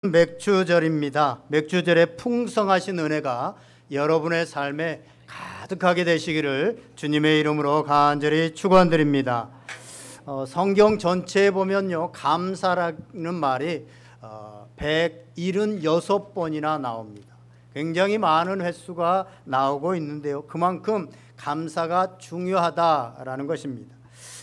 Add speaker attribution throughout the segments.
Speaker 1: 맥주절입니다. 맥주절의 풍성하신 은혜가 여러분의 삶에 가득하게 되시기를 주님의 이름으로 간절히 축원드립니다. 성경 전체에 보면요, 감사라는 말이 176번이나 나옵니다. 굉장히 많은 횟수가 나오고 있는데요, 그만큼 감사가 중요하다라는 것입니다.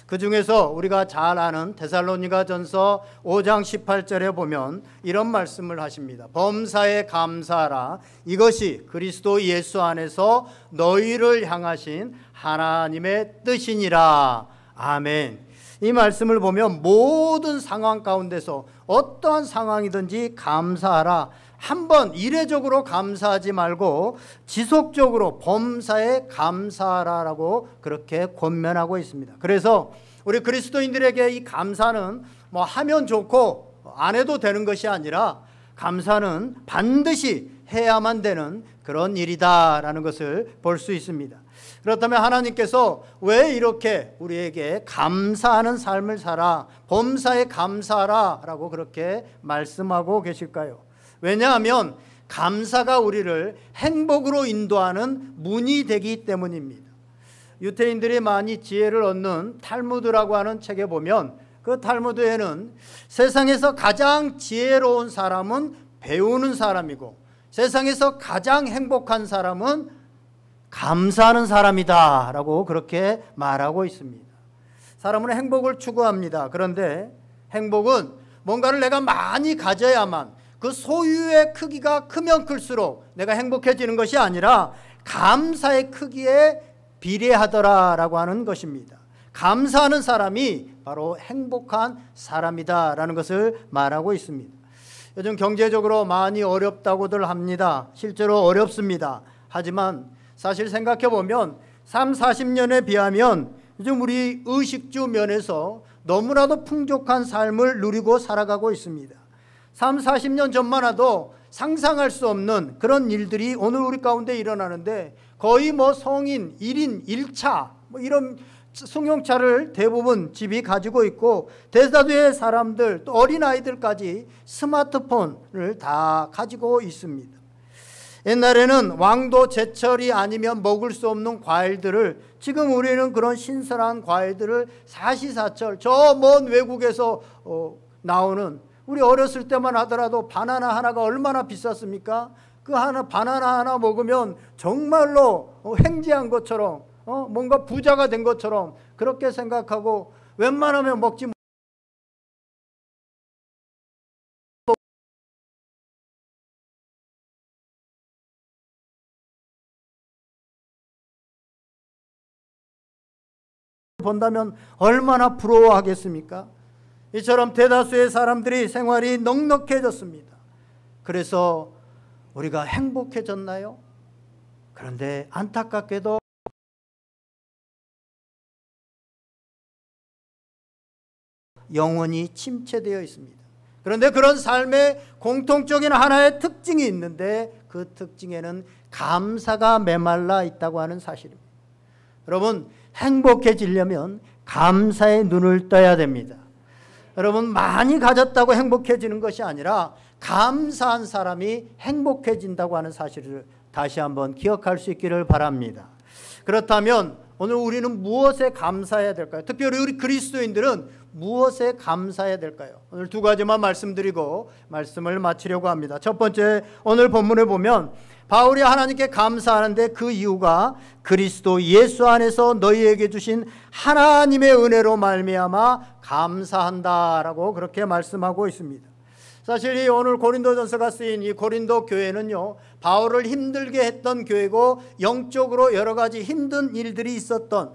Speaker 1: 그 중에서 우리가 잘 아는 데살로니가전서 5장 18절에 보면 이런 말씀을 하십니다. 범사에 감사하라. 이것이 그리스도 예수 안에서 너희를 향하신 하나님의 뜻이니라. 아멘. 이 말씀을 보면 모든 상황 가운데서 어떠한 상황이든지 감사하라. 한번 이례적으로 감사하지 말고 지속적으로 범사에 감사하라라고 그렇게 권면하고 있습니다. 그래서 우리 그리스도인들에게 이 감사는 하면 좋고 안 해도 되는 것이 아니라 감사는 반드시 해야만 되는 그런 일이다라는 것을 볼 수 있습니다. 그렇다면 하나님께서 왜 이렇게 우리에게 감사하는 삶을 살아, 범사에 감사하라 라고 그렇게 말씀하고 계실까요? 왜냐하면 감사가 우리를 행복으로 인도하는 문이 되기 때문입니다. 유태인들이 많이 지혜를 얻는 탈무드라고 하는 책에 보면 그 탈무드에는 세상에서 가장 지혜로운 사람은 배우는 사람이고 세상에서 가장 행복한 사람은 감사하는 사람이다 라고 그렇게 말하고 있습니다. 사람은 행복을 추구합니다. 그런데 행복은 뭔가를 내가 많이 가져야만, 그 소유의 크기가 크면 클수록 내가 행복해지는 것이 아니라 감사의 크기에 비례하더라라고 하는 것입니다. 감사하는 사람이 바로 행복한 사람이다라는 것을 말하고 있습니다. 요즘 경제적으로 많이 어렵다고들 합니다. 실제로 어렵습니다. 하지만 사실 생각해 보면 30-40년에 비하면 요즘 우리 의식주 면에서 너무나도 풍족한 삶을 누리고 살아가고 있습니다. 30-40년 전만 해도 상상할 수 없는 그런 일들이 오늘 우리 가운데 일어나는데 거의 성인 1인 1차 이런 승용차를 대부분 집이 가지고 있고 대다수의 사람들 또 어린아이들까지 스마트폰을 다 가지고 있습니다. 옛날에는 왕도 제철이 아니면 먹을 수 없는 과일들을 지금 우리는 그런 신선한 과일들을 사시사철 저 먼 외국에서 나오는, 우리 어렸을 때만 하더라도 바나나 하나가 얼마나 비쌌습니까? 그 바나나 하나 먹으면 정말로 횡재한 것처럼 뭔가 부자가 된 것처럼 그렇게 생각하고 웬만하면 먹지 본다면 얼마나 부러워하겠습니까? 이처럼 대다수의 사람들이 생활이 넉넉해졌습니다. 그래서 우리가 행복해졌나요? 그런데 안타깝게도 영혼이 침체되어 있습니다. 그런데 그런 삶의 공통적인 하나의 특징이 있는데 그 특징에는 감사가 메말라 있다고 하는 사실입니다. 여러분, 행복해지려면 감사의 눈을 떠야 됩니다. 여러분, 많이 가졌다고 행복해지는 것이 아니라 감사한 사람이 행복해진다고 하는 사실을 다시 한번 기억할 수 있기를 바랍니다. 그렇다면 오늘 우리는 무엇에 감사해야 될까요? 특별히 우리 그리스도인들은 무엇에 감사해야 될까요? 오늘 두 가지만 말씀드리고 말씀을 마치려고 합니다. 첫 번째, 오늘 본문에 보면 바울이 하나님께 감사하는데 그 이유가 그리스도 예수 안에서 너희에게 주신 하나님의 은혜로 말미암아 감사한다라고 그렇게 말씀하고 있습니다. 사실 이 오늘 고린도전서가 쓰인 이 고린도 교회는요, 바울을 힘들게 했던 교회고 영적으로 여러 가지 힘든 일들이 있었던,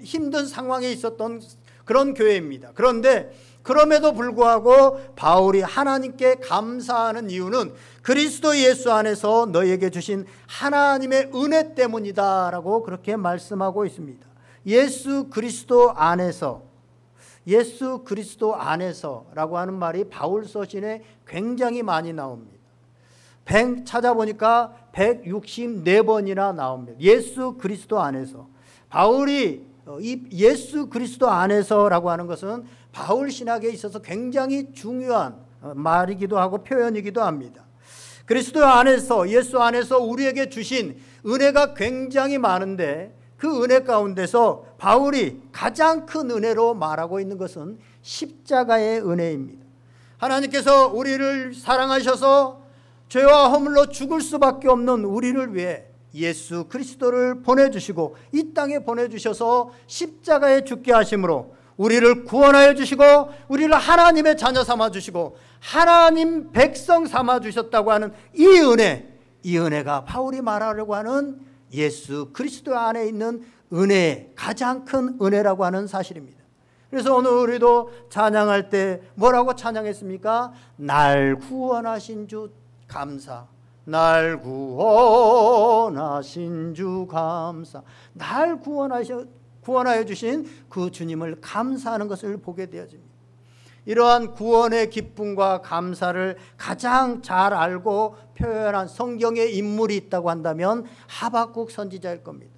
Speaker 1: 힘든 상황에 있었던 그런 교회입니다. 그런데 그럼에도 불구하고 바울이 하나님께 감사하는 이유는 그리스도 예수 안에서 너희에게 주신 하나님의 은혜 때문이다라고 그렇게 말씀하고 있습니다. 예수 그리스도 안에서라고 하는 말이 바울 서신에 굉장히 많이 나옵니다. 찾아보니까 164번이나 나옵니다. 예수 그리스도 안에서. 바울이 이 예수 그리스도 안에서라고 하는 것은 바울 신학에 있어서 굉장히 중요한 말이기도 하고 표현이기도 합니다. 그리스도 안에서, 예수 안에서 우리에게 주신 은혜가 굉장히 많은데 그 은혜 가운데서 바울이 가장 큰 은혜로 말하고 있는 것은 십자가의 은혜입니다. 하나님께서 우리를 사랑하셔서 죄와 허물로 죽을 수밖에 없는 우리를 위해 예수 그리스도를 보내주시고 이 땅에 보내주셔서 십자가에 죽게 하심으로 우리를 구원하여 주시고 우리를 하나님의 자녀 삼아 주시고 하나님 백성 삼아 주셨다고 하는 이 은혜가 바울이 말하려고 하는 예수 그리스도 안에 있는 은혜의 가장 큰 은혜라고 하는 사실입니다. 그래서 오늘 우리도 찬양할 때 뭐라고 찬양했습니까? 날 구원하신 주 감사. 날 구원하신 주 감사. 날 구원하여 주신 그 주님을 감사하는 것을 보게 되어집니다. 이러한 구원의 기쁨과 감사를 가장 잘 알고 표현한 성경의 인물이 있다고 한다면 하박국 선지자일 겁니다.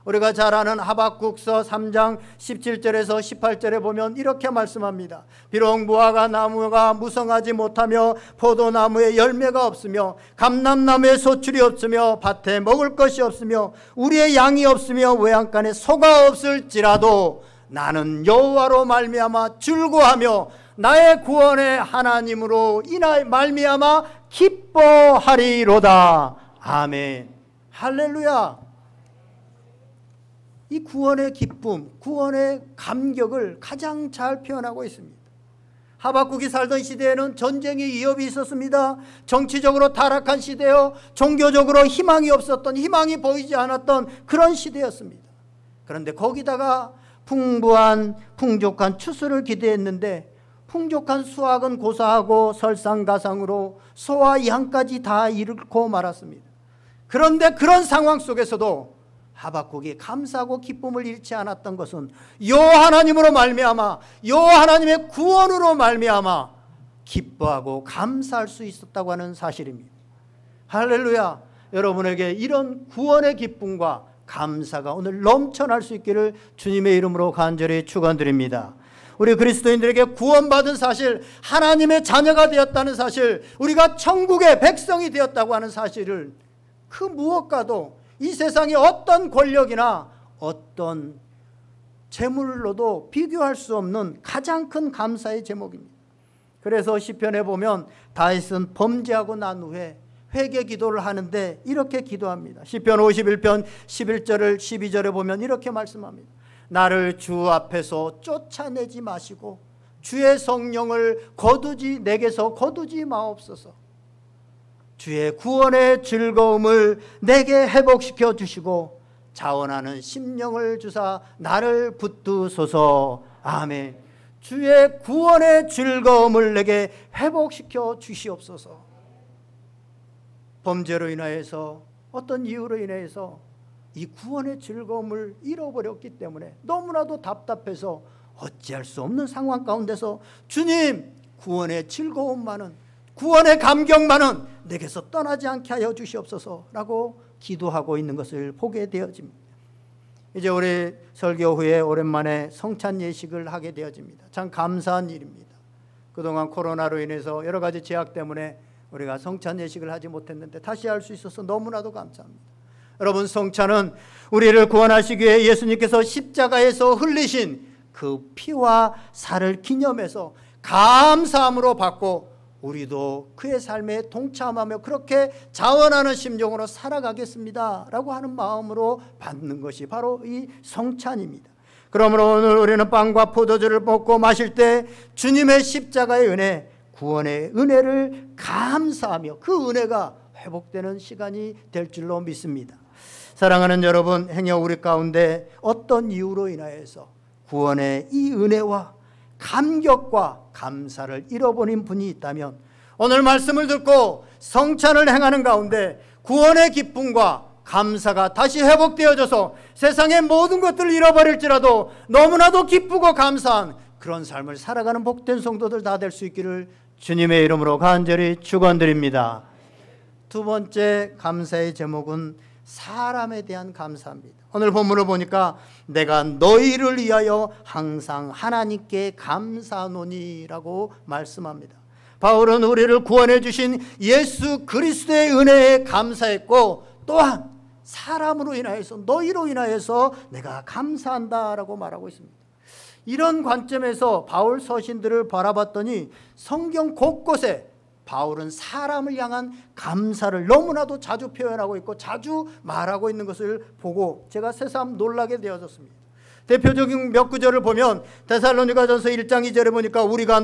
Speaker 1: 우리가 잘 아는 하박국서 3장 17절에서 18절에 보면 이렇게 말씀합니다. 비록 무화과 나무가 무성하지 못하며 포도나무에 열매가 없으며 감람나무에 소출이 없으며 밭에 먹을 것이 없으며 우리의 양이 없으며 외양간에 소가 없을지라도 나는 여호와로 말미암아 즐거워하며 나의 구원의 하나님으로 인하여 말미암아 기뻐하리로다. 아멘. 할렐루야. 이 구원의 기쁨, 구원의 감격을 가장 잘 표현하고 있습니다. 하박국이 살던 시대에는 전쟁의 위협이 있었습니다. 정치적으로 타락한 시대요, 종교적으로 희망이 없었던, 희망이 보이지 않았던 그런 시대였습니다. 그런데 거기다가 풍족한 추수를 기대했는데 풍족한 수확은 고사하고 설상가상으로 소와 양까지 다 잃고 말았습니다. 그런데 그런 상황 속에서도 하박국이 감사하고 기쁨을 잃지 않았던 것은 여호와 하나님으로 말미암아, 여호와 하나님의 구원으로 말미암아 기뻐하고 감사할 수 있었다고 하는 사실입니다. 할렐루야. 여러분에게 이런 구원의 기쁨과 감사가 오늘 넘쳐날 수 있기를 주님의 이름으로 간절히 축원드립니다. 우리 그리스도인들에게 구원받은 사실, 하나님의 자녀가 되었다는 사실, 우리가 천국의 백성이 되었다고 하는 사실을 그 무엇과도 이 세상의 어떤 권력이나 어떤 재물로도 비교할 수 없는 가장 큰 감사의 제목입니다. 그래서 시편에 보면 다윗은 범죄하고 난 후에 회개 기도를 하는데 이렇게 기도합니다. 시편 51편 11절을 12절에 보면 이렇게 말씀합니다. 나를 주 앞에서 쫓아내지 마시고 주의 성령을 내게서 거두지 마옵소서. 주의 구원의 즐거움을 내게 회복시켜 주시고 자원하는 심령을 주사 나를 붙드소서. 아멘. 주의 구원의 즐거움을 내게 회복시켜 주시옵소서. 범죄로 인하여서 어떤 이유로 인해서 이 구원의 즐거움을 잃어버렸기 때문에 너무나도 답답해서 어찌할 수 없는 상황 가운데서 주님, 구원의 즐거움만은, 구원의 감격만은 내게서 떠나지 않게 하여 주시옵소서라고 기도하고 있는 것을 보게 되어집니다. 이제 우리 설교 후에 오랜만에 성찬 예식을 하게 되어집니다. 참 감사한 일입니다. 그동안 코로나로 인해서 여러 가지 제약 때문에 우리가 성찬 예식을 하지 못했는데 다시 할 수 있어서 너무나도 감사합니다. 여러분, 성찬은 우리를 구원하시기 위해 예수님께서 십자가에서 흘리신 그 피와 살을 기념해서 감사함으로 받고 우리도 그의 삶에 동참하며 그렇게 자원하는 심정으로 살아가겠습니다 라고 하는 마음으로 받는 것이 바로 이 성찬입니다. 그러므로 오늘 우리는 빵과 포도주를 먹고 마실 때 주님의 십자가의 은혜, 구원의 은혜를 감사하며 그 은혜가 회복되는 시간이 될 줄로 믿습니다. 사랑하는 여러분, 행여 우리 가운데 어떤 이유로 인하여서 구원의 이 은혜와 감격과 감사를 잃어버린 분이 있다면 오늘 말씀을 듣고 성찬을 행하는 가운데 구원의 기쁨과 감사가 다시 회복되어져서 세상의 모든 것들을 잃어버릴지라도 너무나도 기쁘고 감사한 그런 삶을 살아가는 복된 성도들 다 될 수 있기를 주님의 이름으로 간절히 축원드립니다. 두 번째 감사의 제목은 사람에 대한 감사입니다. 오늘 본문을 보니까 내가 너희를 위하여 항상 하나님께 감사하노니라고 말씀합니다. 바울은 우리를 구원해 주신 예수 그리스도의 은혜에 감사했고, 또한 사람으로 인하여서, 너희로 인하여서 내가 감사한다라고 말하고 있습니다. 이런 관점에서 바울 서신들을 바라봤더니 성경 곳곳에 바울은 사람을 향한 감사를 너무나도 자주 표현하고 있고 자주 말하고 있는 것을 보고 제가 새삼 놀라게 되어졌습니다. 대표적인 몇 구절을 보면 데살로니가전서 1장 2절에 보니까 우리가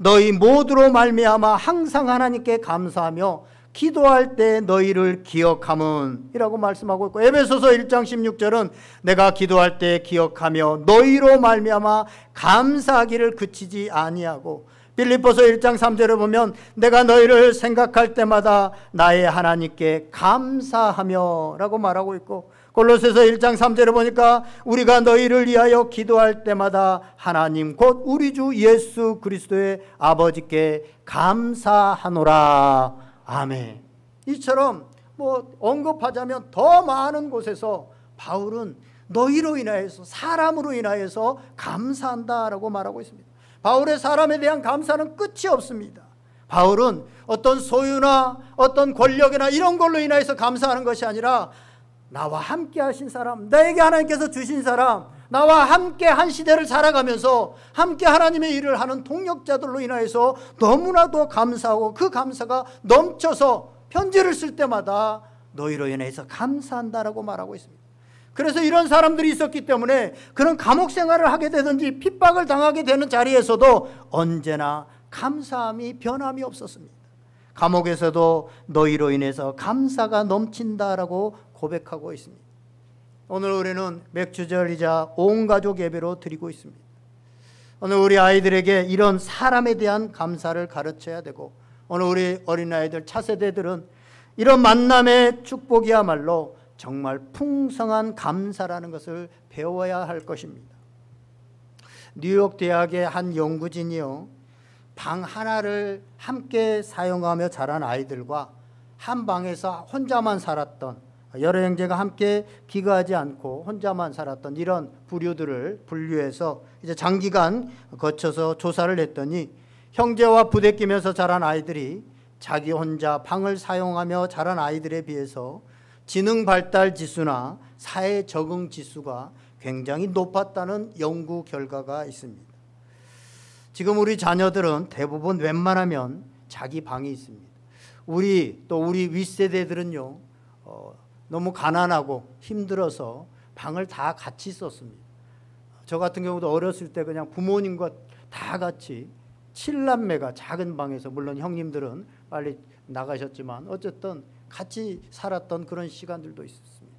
Speaker 1: 너희 모두로 말미암아 항상 하나님께 감사하며 기도할 때 너희를 기억함은 이라고 말씀하고 있고, 에베소서 1장 16절은 내가 기도할 때 기억하며 너희로 말미암아 감사하기를 그치지 아니하고, 빌립보서 1장 3절에 보면 내가 너희를 생각할 때마다 나의 하나님께 감사하며 라고 말하고 있고, 골로새서 1장 3절에 보니까 우리가 너희를 위하여 기도할 때마다 하나님 곧 우리 주 예수 그리스도의 아버지께 감사하노라. 아멘. 이처럼 언급하자면 더 많은 곳에서 바울은 너희로 인하여서, 사람으로 인하여서 감사한다라고 말하고 있습니다. 바울의 사람에 대한 감사는 끝이 없습니다. 바울은 어떤 소유나 어떤 권력이나 이런 걸로 인하여서 감사하는 것이 아니라 나와 함께 하신 사람, 나에게 하나님께서 주신 사람, 나와 함께 한 시대를 살아가면서 함께 하나님의 일을 하는 동역자들로 인하여서 너무나도 감사하고 그 감사가 넘쳐서 편지를 쓸 때마다 너희로 인해서 감사한다라고 말하고 있습니다. 그래서 이런 사람들이 있었기 때문에 그런 감옥 생활을 하게 되든지 핍박을 당하게 되는 자리에서도 언제나 감사함이 변함이 없었습니다. 감옥에서도 너희로 인해서 감사가 넘친다라고 고백하고 있습니다. 오늘 우리는 맥주절이자 온 가족 예배로 드리고 있습니다. 오늘 우리 아이들에게 이런 사람에 대한 감사를 가르쳐야 되고, 오늘 우리 어린아이들 차세대들은 이런 만남의 축복이야말로 정말 풍성한 감사라는 것을 배워야 할 것입니다. 뉴욕 대학의 한 연구진이요, 방 하나를 함께 사용하며 자란 아이들과 한 방에서 혼자만 살았던, 여러 형제가 함께 기거하지 않고 혼자만 살았던 이런 부류들을 분류해서 이제 장기간 거쳐서 조사를 했더니, 형제와 부대끼면서 자란 아이들이 자기 혼자 방을 사용하며 자란 아이들에 비해서 지능 발달 지수나 사회 적응 지수가 굉장히 높았다는 연구 결과가 있습니다. 지금 우리 자녀들은 대부분 웬만하면 자기 방이 있습니다. 우리 윗세대들은요, 너무 가난하고 힘들어서 방을 다 같이 썼습니다. 저 같은 경우도 어렸을 때 그냥 부모님과 다 같이 7남매가 작은 방에서, 물론 형님들은 빨리 나가셨지만 어쨌든 같이 살았던 그런 시간들도 있었습니다.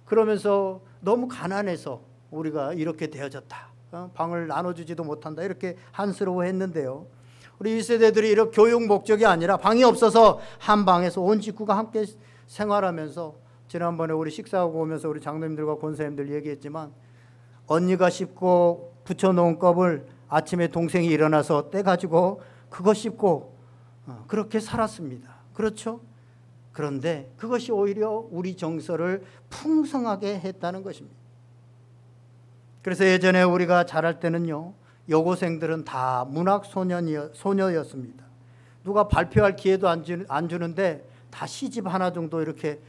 Speaker 1: 그러면서 너무 가난해서 우리가 이렇게 되어졌다, 방을 나눠주지도 못한다, 이렇게 한스러워했는데요. 우리 1세대들이 이런 교육 목적이 아니라 방이 없어서 한 방에서 온 식구가 함께 생활하면서, 지난번에 우리 식사하고 오면서 우리 장로님들과 권사님들 얘기했지만, 언니가 씹고 붙여놓은 껍을 아침에 동생이 일어나서 떼가지고 그거 씹고 그렇게 살았습니다. 그렇죠? 그런데 그것이 오히려 우리 정서를 풍성하게 했다는 것입니다. 그래서 예전에 우리가 자랄 때는요, 여고생들은 다 문학 소녀였습니다. 누가 발표할 기회도 안 주는데 다 시집 하나 정도 이렇게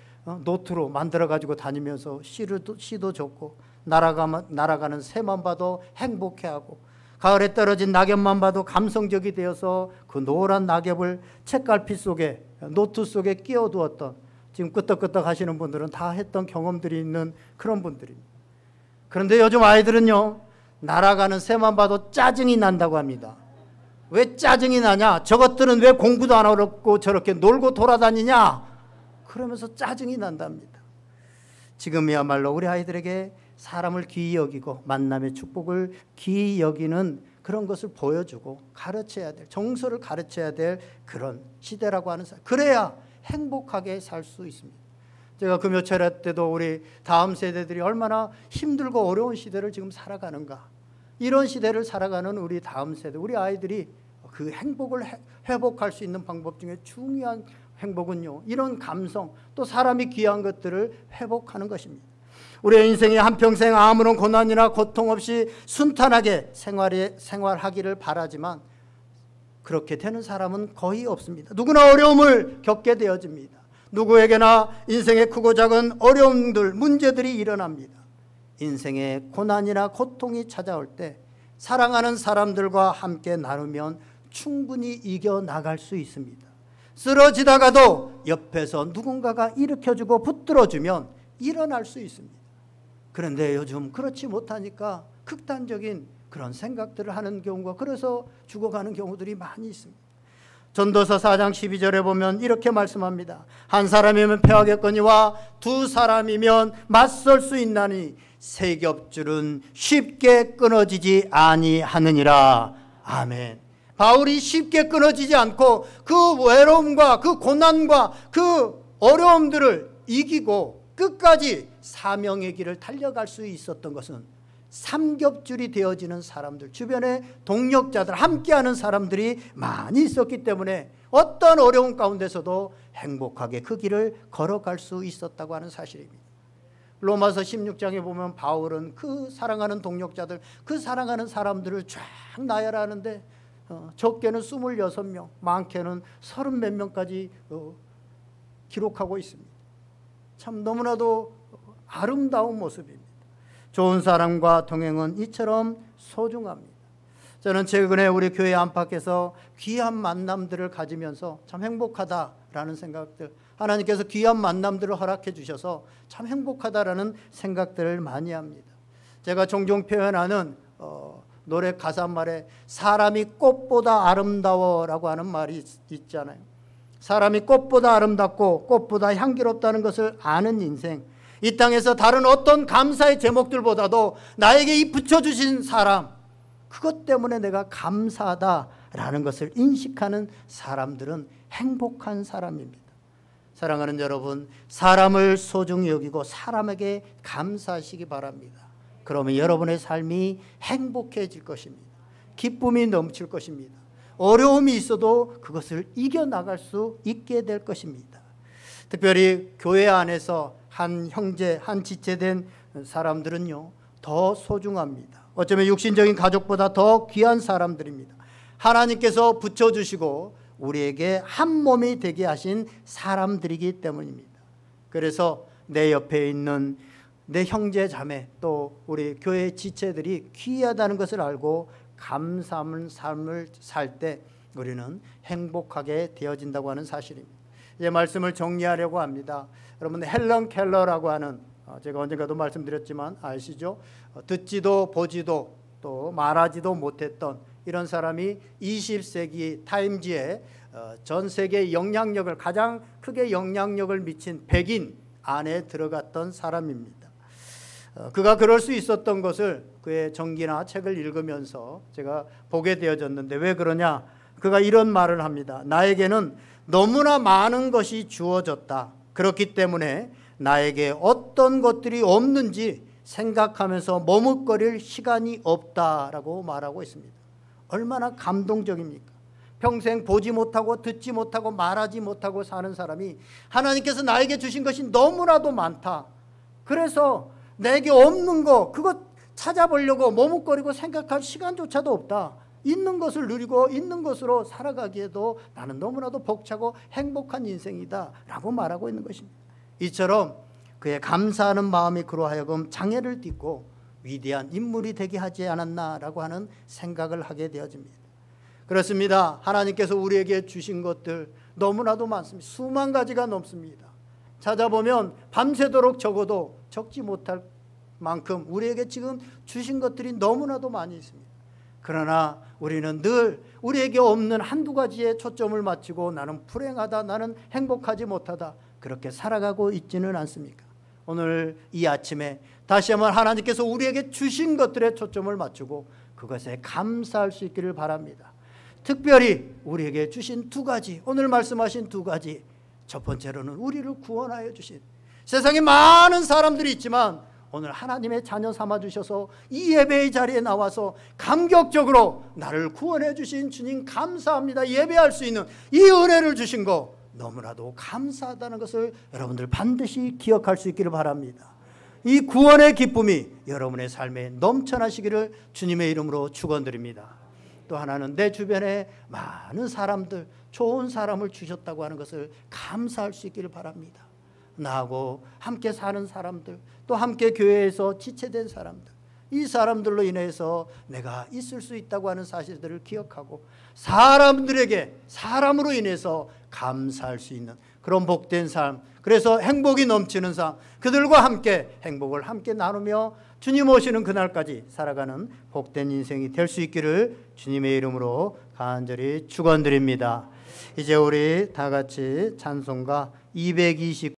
Speaker 1: 노트로 만들어 가지고 다니면서 시도 적고, 날아가는 새만 봐도 행복해하고, 가을에 떨어진 낙엽만 봐도 감성적이 되어서 그 노란 낙엽을 책갈피 속에, 노트 속에 끼워두었던, 지금 끄떡끄떡 하시는 분들은 다 했던 경험들이 있는 그런 분들입니다. 그런데 요즘 아이들은요, 날아가는 새만 봐도 짜증이 난다고 합니다. 왜 짜증이 나냐? 저것들은 왜 공부도 안 하고 저렇게 놀고 돌아다니냐? 그러면서 짜증이 난답니다. 지금이야말로 우리 아이들에게 사람을 귀히 여기고 만남의 축복을 귀히 여기는 그런 것을 보여주고 가르쳐야 될, 정서를 가르쳐야 될 그런 시대라고 하는 사람, 그래야 행복하게 살 수 있습니다. 제가 금요 철야 때도 우리 다음 세대들이 얼마나 힘들고 어려운 시대를 지금 살아가는가, 이런 시대를 살아가는 우리 다음 세대, 우리 아이들이 그 행복을 회복할 수 있는 방법 중에 중요한 행복은요, 이런 감성, 또 사람이 귀한 것들을 회복하는 것입니다. 우리의 인생에 한평생 아무런 고난이나 고통 없이 순탄하게 생활하기를 바라지만, 그렇게 되는 사람은 거의 없습니다. 누구나 어려움을 겪게 되어집니다. 누구에게나 인생의 크고 작은 어려움들, 문제들이 일어납니다. 인생의 고난이나 고통이 찾아올 때 사랑하는 사람들과 함께 나누면 충분히 이겨나갈 수 있습니다. 쓰러지다가도 옆에서 누군가가 일으켜주고 붙들어주면 일어날 수 있습니다. 그런데 요즘 그렇지 못하니까 극단적인 그런 생각들을 하는 경우가, 그래서 죽어가는 경우들이 많이 있습니다. 전도서 4장 12절에 보면 이렇게 말씀합니다. 한 사람이면 패하겠거니와 두 사람이면 맞설 수 있나니 세 겹줄은 쉽게 끊어지지 아니하느니라. 아멘. 바울이 쉽게 끊어지지 않고 그 외로움과 그 고난과 그 어려움들을 이기고 끝까지 사명의 길을 달려갈 수 있었던 것은 삼겹줄이 되어지는 사람들, 주변에 동력자들, 함께하는 사람들이 많이 있었기 때문에 어떤 어려움 가운데서도 행복하게 그 길을 걸어갈 수 있었다고 하는 사실입니다. 로마서 16장에 보면 바울은 그 사랑하는 동력자들, 그 사랑하는 사람들을 쫙 나열하는데 적게는 26명, 많게는 30몇 명까지 기록하고 있습니다. 참 너무나도 아름다운 모습입니다. 좋은 사람과 동행은 이처럼 소중합니다. 저는 최근에 우리 교회 안팎에서 귀한 만남들을 가지면서 참 행복하다라는 생각들, 하나님께서 귀한 만남들을 허락해 주셔서 참 행복하다라는 생각들을 많이 합니다. 제가 종종 표현하는 노래 가사말에 사람이 꽃보다 아름다워라고 하는 말이 있잖아요. 사람이 꽃보다 아름답고 꽃보다 향기롭다는 것을 아는 인생, 이 땅에서 다른 어떤 감사의 제목들보다도 나에게 이 붙여주신 사람, 그것 때문에 내가 감사하다라는 것을 인식하는 사람들은 행복한 사람입니다. 사랑하는 여러분, 사람을 소중히 여기고 사람에게 감사하시기 바랍니다. 그러면 여러분의 삶이 행복해질 것입니다. 기쁨이 넘칠 것입니다. 어려움이 있어도 그것을 이겨나갈 수 있게 될 것입니다. 특별히 교회 안에서 한 형제, 한 지체된 사람들은요, 더 소중합니다. 어쩌면 육신적인 가족보다 더 귀한 사람들입니다. 하나님께서 붙여주시고 우리에게 한 몸이 되게 하신 사람들이기 때문입니다. 그래서 내 옆에 있는 내 형제 자매, 또 우리 교회 지체들이 귀하다는 것을 알고 감사하는 삶을 살 때 우리는 행복하게 되어진다고 하는 사실입니다. 이제 말씀을 정리하려고 합니다. 여러분, 헬런 켈러라고 하는, 제가 언젠가도 말씀드렸지만 아시죠? 듣지도 보지도 또 말하지도 못했던 이런 사람이 20세기 타임지에 전 세계 영향력을, 가장 크게 영향력을 미친 백인 안에 들어갔던 사람입니다. 그가 그럴 수 있었던 것을 그의 전기나 책을 읽으면서 제가 보게 되어졌는데, 왜 그러냐? 그가 이런 말을 합니다. 나에게는 너무나 많은 것이 주어졌다. 그렇기 때문에 나에게 어떤 것들이 없는지 생각하면서 머뭇거릴 시간이 없다라고 말하고 있습니다. 얼마나 감동적입니까? 평생 보지 못하고 듣지 못하고 말하지 못하고 사는 사람이 하나님께서 나에게 주신 것이 너무나도 많다. 그래서 내게 없는 거, 그것 찾아보려고 머뭇거리고 생각할 시간조차도 없다. 있는 것을 누리고 있는 것으로 살아가기에도 나는 너무나도 벅차고 행복한 인생이다 라고 말하고 있는 것입니다. 이처럼 그의 감사하는 마음이 그로 하여금 장애를 딛고 위대한 인물이 되게 하지 않았나라고 하는 생각을 하게 되어집니다. 그렇습니다. 하나님께서 우리에게 주신 것들 너무나도 많습니다. 수만 가지가 넘습니다. 찾아보면 밤새도록 적어도 적지 못할 만큼 우리에게 지금 주신 것들이 너무나도 많이 있습니다. 그러나 우리는 늘 우리에게 없는 한두 가지에 초점을 맞추고 나는 불행하다, 나는 행복하지 못하다, 그렇게 살아가고 있지는 않습니까? 오늘 이 아침에 다시 한번 하나님께서 우리에게 주신 것들에 초점을 맞추고 그것에 감사할 수 있기를 바랍니다. 특별히 우리에게 주신 두 가지, 오늘 말씀하신 두 가지, 첫 번째로는 우리를 구원하여 주신, 세상에 많은 사람들이 있지만 오늘 하나님의 자녀 삼아주셔서 이 예배의 자리에 나와서 감격적으로 나를 구원해 주신 주님 감사합니다, 예배할 수 있는 이 은혜를 주신 거 너무나도 감사하다는 것을 여러분들 반드시 기억할 수 있기를 바랍니다. 이 구원의 기쁨이 여러분의 삶에 넘쳐나시기를 주님의 이름으로 축원드립니다. 또 하나는 내 주변에 많은 사람들, 좋은 사람을 주셨다고 하는 것을 감사할 수 있기를 바랍니다. 나하고 함께 사는 사람들, 또 함께 교회에서 지체된 사람들, 이 사람들로 인해서 내가 있을 수 있다고 하는 사실들을 기억하고 사람들에게 사람으로 인해서 감사할 수 있는 그런 복된 삶, 그래서 행복이 넘치는 삶, 그들과 함께 행복을 함께 나누며 주님 오시는 그날까지 살아가는 복된 인생이 될 수 있기를 주님의 이름으로 간절히 축원드립니다. 이제 우리 다 같이 찬송가 229